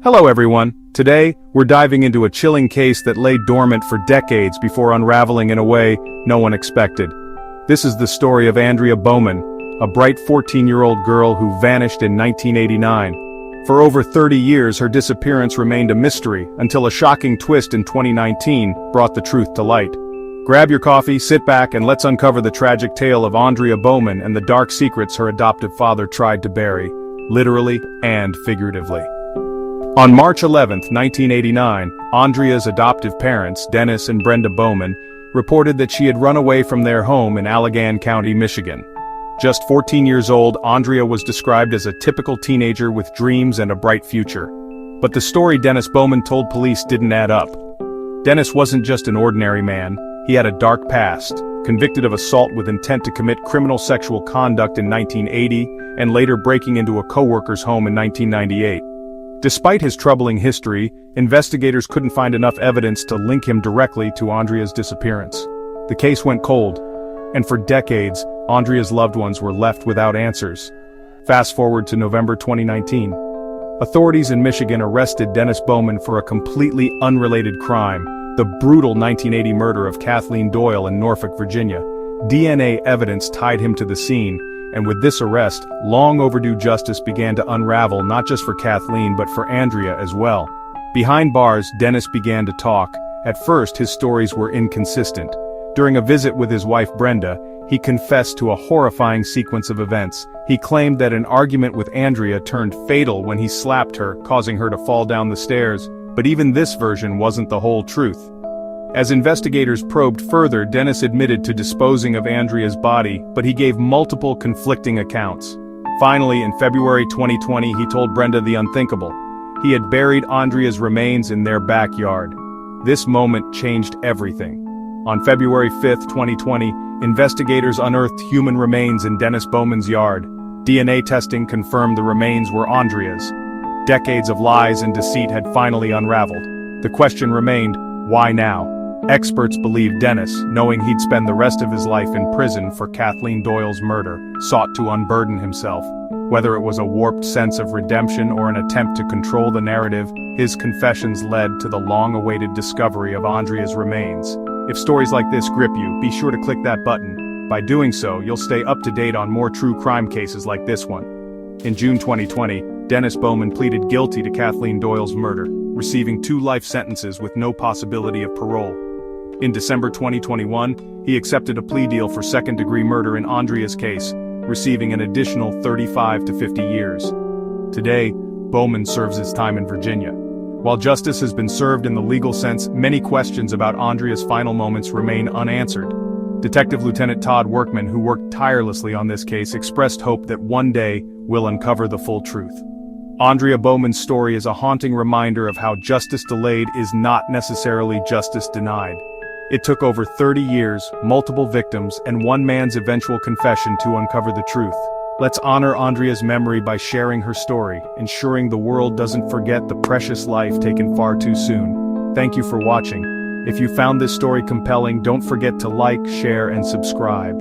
Hello everyone. Today, we're diving into a chilling case that lay dormant for decades before unraveling in a way no one expected. This is the story of Aundria Bowman, a bright 14-year-old girl who vanished in 1989. For over 30 years, her disappearance remained a mystery until a shocking twist in 2019 brought the truth to light. Grab your coffee, sit back, and let's uncover the tragic tale of Aundria Bowman and the dark secrets her adoptive father tried to bury, literally and figuratively. On March 11, 1989, Aundria's adoptive parents, Dennis and Brenda Bowman, reported that she had run away from their home in Allegan County, Michigan. Just 14 years old, Aundria was described as a typical teenager with dreams and a bright future. But the story Dennis Bowman told police didn't add up. Dennis wasn't just an ordinary man, he had a dark past, convicted of assault with intent to commit criminal sexual conduct in 1980, and later breaking into a co-worker's home in 1998. Despite his troubling history, investigators couldn't find enough evidence to link him directly to Aundria's disappearance. The case went cold, and for decades, Aundria's loved ones were left without answers. Fast forward to November 2019. Authorities in Michigan arrested Dennis Bowman for a completely unrelated crime, the brutal 1980 murder of Kathleen Doyle in Norfolk, Virginia. DNA evidence tied him to the scene, and with this arrest, long overdue justice began to unravel not just for Kathleen but for Aundria as well. Behind bars, Dennis began to talk. At first, his stories were inconsistent. During a visit with his wife Brenda, he confessed to a horrifying sequence of events. He claimed that an argument with Aundria turned fatal when he slapped her, causing her to fall down the stairs. But even this version wasn't the whole truth. As investigators probed further, Dennis admitted to disposing of Aundria's body, but he gave multiple conflicting accounts. Finally, in February 2020, he told Brenda the unthinkable. He had buried Aundria's remains in their backyard. This moment changed everything. On February 5, 2020, investigators unearthed human remains in Dennis Bowman's yard. DNA testing confirmed the remains were Aundria's. Decades of lies and deceit had finally unraveled. The question remained, why now? Experts believe Dennis, knowing he'd spend the rest of his life in prison for Kathleen Doyle's murder, sought to unburden himself. Whether it was a warped sense of redemption or an attempt to control the narrative, his confessions led to the long-awaited discovery of Aundria's remains. If stories like this grip you, be sure to click that button. By doing so, you'll stay up to date on more true crime cases like this one. In June 2020, Dennis Bowman pleaded guilty to Kathleen Doyle's murder, receiving 2 life sentences with no possibility of parole. In December 2021, he accepted a plea deal for second-degree murder in Aundria's case, receiving an additional 35 to 50 years. Today, Bowman serves his time in Virginia. While justice has been served in the legal sense, many questions about Aundria's final moments remain unanswered. Detective Lieutenant Todd Workman, who worked tirelessly on this case, expressed hope that one day we'll uncover the full truth. Aundria Bowman's story is a haunting reminder of how justice delayed is not necessarily justice denied. It took over 30 years, multiple victims, and one man's eventual confession to uncover the truth. Let's honor Aundria's memory by sharing her story, ensuring the world doesn't forget the precious life taken far too soon. Thank you for watching. If you found this story compelling, don't forget to like, share, and subscribe.